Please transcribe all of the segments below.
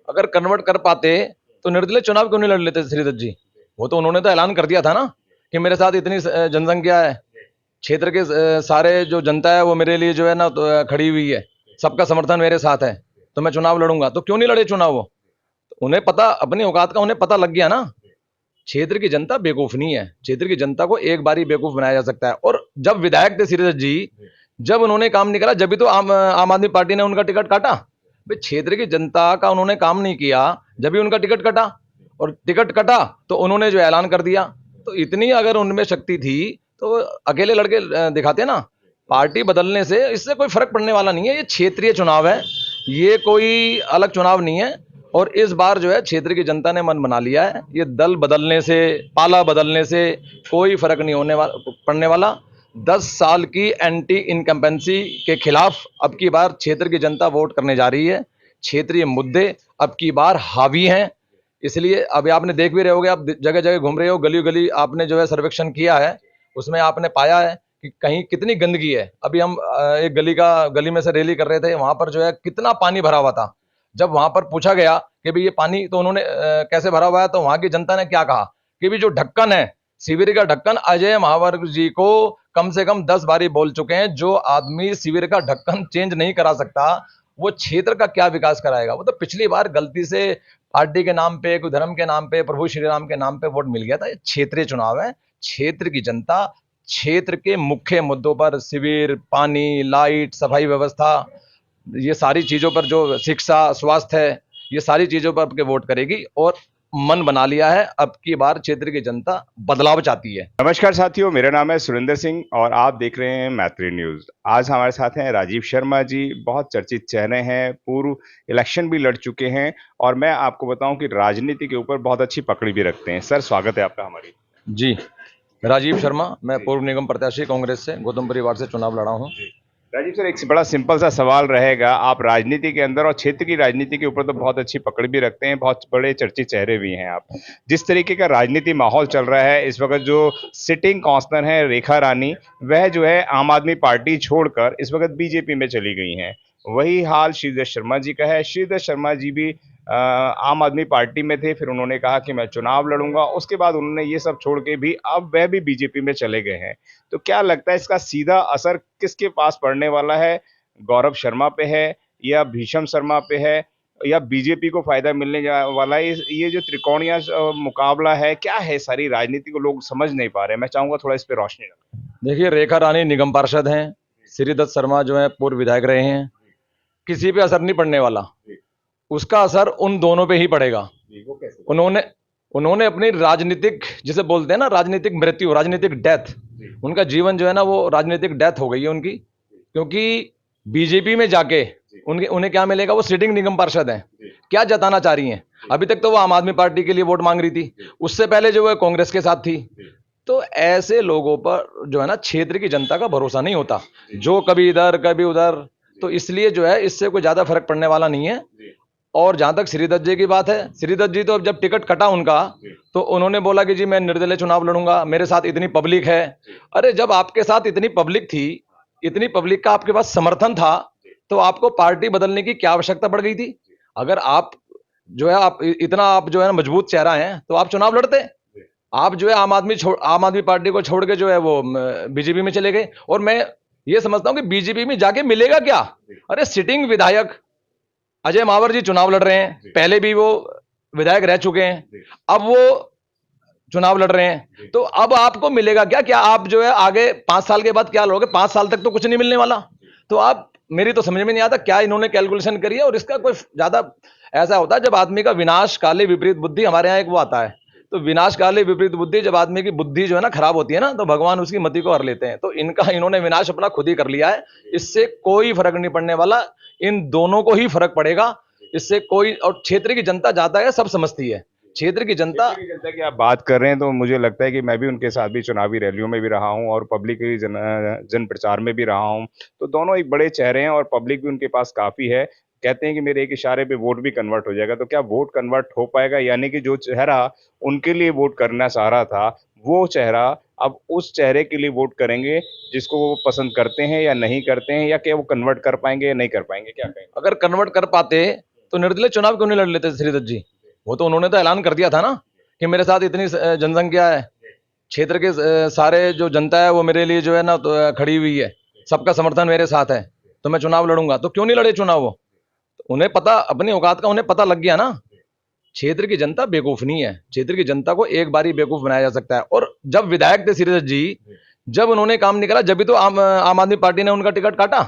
अगर कन्वर्ट कर पाते तो निर्दलीय चुनाव क्यों नहीं लड़ लेते श्रीदत्त जी? वो तो उन्होंने तो ऐलान कर दिया था ना कि मेरे साथ इतनी जनसंख्या है, क्षेत्र के सारे जो जनता है वो मेरे लिए जो है ना तो खड़ी हुई है, सबका समर्थन मेरे साथ है, तो मैं चुनाव लड़ूंगा। तो क्यों नहीं लड़े चुनाव वो? उन्हें पता, अपनी औकात का उन्हें पता लग गया ना। क्षेत्र की जनता बेवकूफ नहीं है, क्षेत्र की जनता को एक बार ही बेवकूफ बनाया जा सकता है। और जब विधायक थे श्रीदत्त जी, जब उन्होंने काम नहीं करा, जब भी तो आम आदमी पार्टी ने उनका टिकट काटा। भाई क्षेत्र की जनता का उन्होंने काम नहीं किया, जब भी उनका टिकट कटा। और टिकट कटा तो उन्होंने जो ऐलान कर दिया। तो इतनी अगर उनमें शक्ति थी तो अकेले लड़के दिखाते ना। पार्टी बदलने से इससे कोई फर्क पड़ने वाला नहीं है। ये क्षेत्रीय चुनाव है, ये कोई अलग चुनाव नहीं है। और इस बार जो है क्षेत्र की जनता ने मन बना लिया है, ये दल बदलने से, पाला बदलने से कोई फर्क नहीं होने वाला, पड़ने वाला। 10 साल की एंटी इनकम्बेंसी के खिलाफ अब की बार क्षेत्र की जनता वोट करने जा रही है। क्षेत्रीय मुद्दे अब की बार हावी हैं। इसलिए अभी आपने देख भी रहे होगे, आप जगह जगह घूम रहे हो, गली गली आपने जो है सर्वेक्षण किया है, उसमें आपने पाया है कि कहीं कितनी गंदगी है। अभी हम एक गली में से रैली कर रहे थे, वहां पर जो है कितना पानी भरा हुआ था। जब वहां पर पूछा गया कि भाई ये पानी तो उन्होंने कैसे भरा हुआ है, तो वहां की जनता ने क्या कहा कि भाई जो ढक्कन है, शिविर का ढक्कन, अजय महावर्ग जी को कम से कम 10 बारी बोल चुके हैं, जो आदमी शिविर का ढक्कन चेंज नहीं करा सकता वो क्षेत्र का क्या विकास कराएगा। वो तो पिछली बार गलती से पार्टी के नाम पे, कोई धर्म के नाम पे, प्रभु श्री राम के नाम पे वोट मिल गया था। ये क्षेत्रीय चुनाव है। क्षेत्र की जनता क्षेत्र के मुख्य मुद्दों पर, शिविर, पानी, लाइट, सफाई व्यवस्था, ये सारी चीजों पर, जो शिक्षा, स्वास्थ्य है, ये सारी चीजों पर आपके वोट करेगी। और मन बना लिया है, अब की बार क्षेत्र की जनता बदलाव चाहती है। नमस्कार साथियों, मेरा नाम है सुरेंद्र सिंह और आप देख रहे हैं मैत्री न्यूज। आज हमारे साथ हैं राजीव शर्मा जी, बहुत चर्चित चेहरे हैं, पूर्व इलेक्शन भी लड़ चुके हैं और मैं आपको बताऊं कि राजनीति के ऊपर बहुत अच्छी पकड़ भी रखते हैं। सर, स्वागत है आपका हमारी। जी, राजीव शर्मा, मैं पूर्व निगम प्रत्याशी कांग्रेस से, गौतम परिवार से चुनाव लड़ा हूँ। राजीव सर, एक बड़ा सिंपल सा सवाल रहेगा। आप राजनीति के अंदर और क्षेत्र की राजनीति के ऊपर तो बहुत अच्छी पकड़ भी रखते हैं, बहुत बड़े चर्चित चेहरे भी हैं आप। जिस तरीके का राजनीति माहौल चल रहा है इस वक्त, जो सिटिंग काउंसलर है रेखा रानी, वह जो है आम आदमी पार्टी छोड़कर इस वक्त बीजेपी में चली गई हैं। वही हाल श्रीधर शर्मा जी का है। श्रीधर शर्मा जी भी आम आदमी पार्टी में थे, फिर उन्होंने कहा कि मैं चुनाव लड़ूंगा, उसके बाद उन्होंने ये सब छोड़ के भी अब वह भी बीजेपी में चले गए हैं। तो क्या लगता है इसका सीधा असर किसके पास पड़ने वाला है? गौरव शर्मा पे है या भीषम शर्मा पे है या बीजेपी को फायदा मिलने वाला है? ये जो त्रिकोणीय मुकाबला है, क्या है? सारी राजनीति को लोग समझ नहीं पा रहे। मैं चाहूंगा थोड़ा इस पे रोशनी डालें। देखिए, रेखा रानी निगम पार्षद हैं, श्रीदत्त शर्मा जो है पूर्व विधायक रहे हैं। किसी पे असर नहीं पड़ने वाला, उसका असर उन दोनों पे ही पड़ेगा। वो कैसे? उन्होंने उन्होंने अपनी राजनीतिक, जिसे बोलते हैं ना राजनीतिक मृत्यु, राजनीतिक डेथ, उनका जीवन जो है ना वो राजनीतिक डेथ हो गई है उनकी। क्योंकि बीजेपी में जाके उनके उन्हें क्या मिलेगा? वो सिटिंग निगम पार्षद हैं। क्या जताना चाह रही हैं? अभी तक तो वो आम आदमी पार्टी के लिए वोट मांग रही थी, उससे पहले जो है कांग्रेस के साथ थी। तो ऐसे लोगों पर जो है ना क्षेत्र की जनता का भरोसा नहीं होता, जो कभी इधर कभी उधर। तो इसलिए जो है इससे कोई ज्यादा फर्क पड़ने वाला नहीं है। और जहां तक श्रीदत्त जी की बात है, श्रीदत्त जी तो अब जब टिकट कटा उनका, तो उन्होंने बोला कि जी मैं निर्दलीय चुनाव लड़ूंगा, मेरे साथ इतनी पब्लिक है। अरे जब आपके साथ इतनी पब्लिक थी, इतनी पब्लिक का आपके पास समर्थन था, तो आपको पार्टी बदलने की क्या आवश्यकता पड़ गई थी? अगर आप जो है, आप इतना आप जो है ना मजबूत चेहरा है, तो आप चुनाव लड़ते। आप जो है आम आदमी पार्टी को छोड़ के जो है वो बीजेपी में चले गए। और मैं ये समझता हूं कि बीजेपी में जाके मिलेगा क्या? अरे सिटिंग विधायक अजय मावर जी चुनाव लड़ रहे हैं, पहले भी वो विधायक रह चुके हैं, अब वो चुनाव लड़ रहे हैं। तो अब आपको मिलेगा क्या? क्या आप जो है आगे 5 साल के बाद क्या लड़ोगे? 5 साल तक तो कुछ नहीं मिलने वाला। तो आप, मेरी तो समझ में नहीं आता क्या इन्होंने कैलकुलेशन करी है। और इसका कोई ज्यादा, ऐसा होता है जब आदमी का विनाश काले विपरीत बुद्धि, हमारे यहाँ एक वो आता है, तो विनाश काले विपरीत बुद्धि, जब आदमी की बुद्धि जो है ना खराब होती है ना, तो भगवान उसकी मति को हर लेते हैं। तो इन्होंने विनाश अपना खुद ही कर लिया है। इससे कोई फर्क नहीं पड़ने वाला, इन दोनों को ही फर्क पड़ेगा। इससे कोई, और क्षेत्र की जनता जाता है, सब समझती है क्षेत्र की जनता। की आप बात कर रहे हैं तो मुझे लगता है कि मैं भी उनके साथ भी चुनावी रैलियों में भी रहा हूं और पब्लिक जन प्रचार में भी रहा हूं। तो दोनों एक बड़े चेहरे हैं और पब्लिक भी उनके पास काफी है। कहते हैं कि मेरे एक इशारे पे वोट भी कन्वर्ट हो जाएगा। तो क्या वोट कन्वर्ट हो पाएगा? यानी कि जो चेहरा उनके लिए वोट करना चाह रहा था, वो चेहरा अब उस चेहरे के लिए वोट करेंगे जिसको वो पसंद करते हैं या नहीं करते हैं, या क्या वो कन्वर्ट कर पाएंगे या नहीं कर पाएंगे? क्या कहेंगे? अगर कन्वर्ट कर पाते तो निर्दलीय चुनाव क्यों नहीं लड़ लेते श्रीदत्त जी? वो तो उन्होंने तो ऐलान कर दिया था ना कि मेरे साथ इतनी जनसंख्या है, क्षेत्र के सारे जो जनता है वो मेरे लिए जो है ना तो खड़ी हुई है, सबका समर्थन मेरे साथ है, तो मैं चुनाव लड़ूंगा। तो क्यों नहीं लड़े चुनाव वो? तो उन्हें पता, अपनी औकात का उन्हें पता लग गया ना। क्षेत्र की जनता बेवकूफ नहीं है, क्षेत्र की जनता को एक बार ही बेवकूफ बनाया जा सकता है। और जब विधायक थे श्रीदत्त जी, जब उन्होंने काम नहीं करा, जब भी तो आम आदमी पार्टी ने उनका टिकट काटा।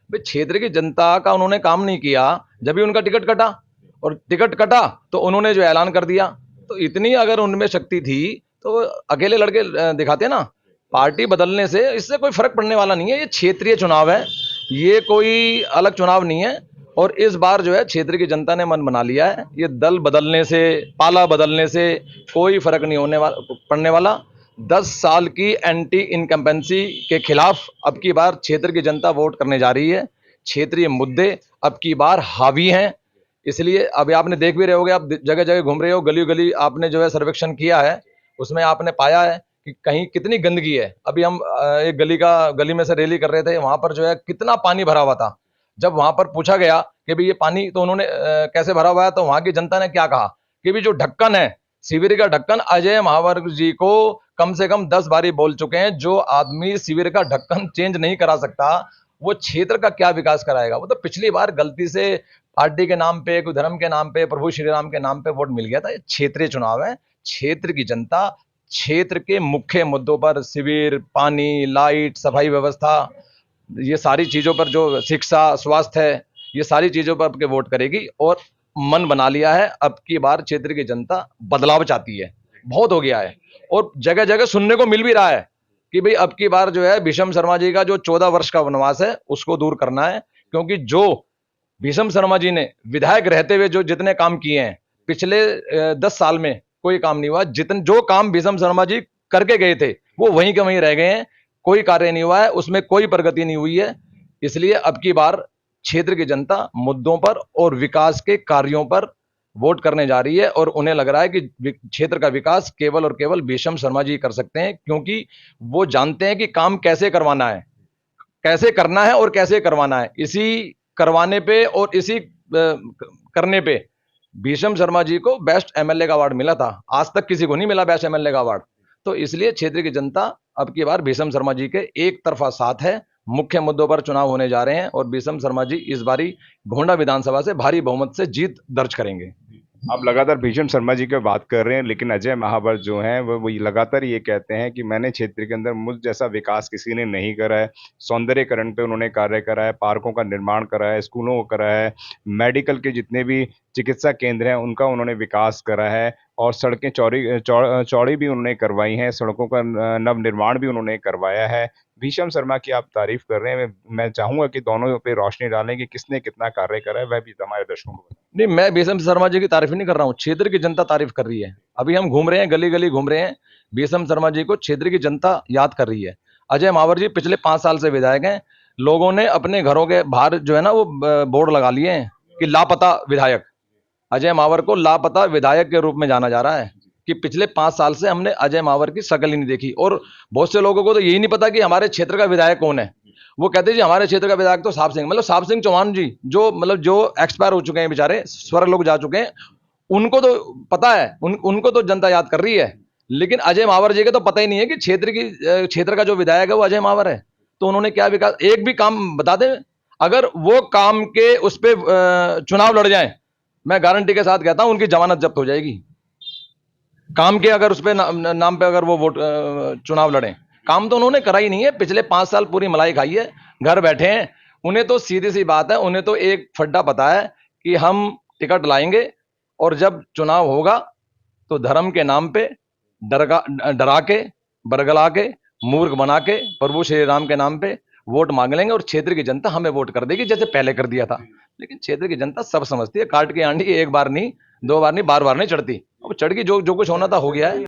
भाई क्षेत्र की जनता का उन्होंने काम नहीं किया, जब भी उनका टिकट कटा, और टिकट कटा तो उन्होंने जो ऐलान कर दिया। तो इतनी अगर उनमें शक्ति थी तो अकेले लड़के दिखाते ना। पार्टी बदलने से इससे कोई फर्क पड़ने वाला नहीं है। ये क्षेत्रीय चुनाव है, ये कोई अलग चुनाव नहीं है। और इस बार जो है क्षेत्र की जनता ने मन बना लिया है, ये दल बदलने से, पाला बदलने से कोई फर्क नहीं होने वाला, पड़ने वाला। 10 साल की एंटी इनकम्बेंसी के खिलाफ अब की बार क्षेत्र की जनता वोट करने जा रही है। क्षेत्रीय मुद्दे अब की बार हावी हैं, इसलिए अभी आपने देख भी रहे होगे, आप जगह जगह घूम रहे हो, गली गली आपने जो है सर्वेक्षण किया है, उसमें आपने पाया है कि कहीं कितनी गंदगी है। अभी हम एक गली में से रैली कर रहे थे, वहां पर जो है कितना पानी भरा हुआ था। जब वहां पर पूछा गया कि भाई ये पानी तो उन्होंने कैसे भरा हुआ है, तो वहां की जनता ने क्या कहा कि भाई जो ढक्कन है, शिविर का ढक्कन, अजय महावर्ग जी को कम से कम 10 बारी बोल चुके हैं, जो आदमी शिविर का ढक्कन चेंज नहीं करा सकता वो क्षेत्र का क्या विकास कराएगा। वो तो पिछली बार गलती से पार्टी के नाम पे, कोई धर्म के नाम पे, प्रभु श्री राम के नाम पे वोट मिल गया था। ये क्षेत्रीय चुनाव है, क्षेत्र की जनता क्षेत्र के मुख्य मुद्दों पर, शिविर, पानी, लाइट, सफाई व्यवस्था, ये सारी चीजों पर, जो शिक्षा, स्वास्थ्य है, ये सारी चीजों पर आपके वोट करेगी। और मन बना लिया है, अब की बार क्षेत्र की जनता बदलाव चाहती है, बहुत हो गया है। और जगह जगह सुनने को मिल भी रहा है कि भाई अब की बार जो है भीषम शर्मा जी का जो 14 वर्ष का वनवास है उसको दूर करना है। क्योंकि जो भीषम शर्मा जी ने विधायक रहते हुए जो जितने काम किए हैं पिछले 10 साल में, कोई काम नहीं हुआ। जो काम भीषम शर्मा जी करके गए थे वो वहीं के वहीं रह गए हैं, कोई कार्य नहीं हुआ है, उसमें कोई प्रगति नहीं हुई है। इसलिए अब की बार क्षेत्र की जनता मुद्दों पर और विकास के कार्यों पर वोट करने जा रही है। और उन्हें लग रहा है कि क्षेत्र का विकास केवल और केवल भीषम शर्मा जी कर सकते हैं, क्योंकि वो जानते हैं कि काम कैसे करवाना है, कैसे करना है और कैसे करवाना है। इसी करवाने पे और इसी करने पे भीषम शर्मा जी को बेस्ट एमएलए का अवार्ड मिला था, आज तक किसी को नहीं मिला बेस्ट एमएलए का अवार्ड। तो इसलिए क्षेत्र की जनता अब की बार भीषम शर्मा जी के एक तरफा साथ है। मुख्य मुद्दों पर चुनाव होने जा रहे हैं और भीषम शर्मा जी इस बारी गोंडा विधानसभा से भारी बहुमत से जीत दर्ज करेंगे। आप लगातार भीषम शर्मा जी की बात कर रहे हैं, लेकिन अजय महावर जो हैं वो लगातार ये कहते हैं कि मैंने क्षेत्र के अंदर मुझ जैसा विकास किसी ने नहीं करा है। सौंदर्यकरण पे उन्होंने कार्य करा है, पार्कों का निर्माण करा है, स्कूलों को करा है, मेडिकल के जितने भी चिकित्सा केंद्र हैं उनका उन्होंने विकास करा है, और सड़कें चौड़ी भी उन्होंने करवाई हैं, सड़कों का नव निर्माण भी उन्होंने करवाया है। भीषम शर्मा की आप तारीफ कर रहे हैं, मैं चाहूंगा कि दोनों पे रोशनी डालें कि किसने कितना कार्य करा है, वह भी हमारे दर्शकों को बताएं। नहीं, मैं भीषम शर्मा जी की तारीफ नहीं कर रहा हूँ, क्षेत्र की जनता तारीफ कर रही है। अभी हम घूम रहे हैं, गली गली घूम रहे हैं, भीषम शर्मा जी को क्षेत्र की जनता याद कर रही है। अजय मावर जी पिछले 5 साल से विधायक हैं, लोगों ने अपने घरों के बाहर जो है ना वो बोर्ड लगा लिए हैं कि लापता विधायक। अजय मावर को लापता विधायक के रूप में जाना जा रहा है कि पिछले 5 साल से हमने अजय मावर की शक्ल ही नहीं देखी। और बहुत से लोगों को तो यही नहीं पता कि हमारे क्षेत्र का विधायक कौन है। वो कहते हैं जी हमारे क्षेत्र का विधायक तो साहब सिंह, मतलब साहब सिंह चौहान जी, जो एक्सपायर हो चुके हैं बेचारे, स्वर्ग लोग जा चुके हैं, उनको तो पता है, उनको तो जनता याद कर रही है। लेकिन अजय मावर जी के तो पता ही नहीं है कि क्षेत्र का जो विधायक है वो अजय मावर है। तो उन्होंने क्या विकास, एक भी काम बता दें, अगर वो काम के उस पर चुनाव लड़ जाए, मैं गारंटी के साथ कहता हूं उनकी जमानत जब्त हो जाएगी। काम के अगर उस पे नाम पे अगर वो वोट चुनाव लड़े, काम तो उन्होंने करा ही नहीं है। पिछले 5 साल पूरी मलाई खाई है, घर बैठे हैं। उन्हें तो सीधी सी बात है, उन्हें तो एक फड्डा पता है कि हम टिकट लाएंगे और जब चुनाव होगा तो धर्म के नाम पे डरा के, बरगला के, मूर्ख बना के, प्रभु श्री राम के नाम पे वोट मांग लेंगे और क्षेत्र की जनता हमें वोट कर देगी, जैसे पहले कर दिया था। लेकिन क्षेत्र की जनता सब समझती है, काट की आंडी एक बार नहीं, 2 बार नहीं, बार बार नहीं चढ़ती। अब चढ़ की जो कुछ होना था हो गया है।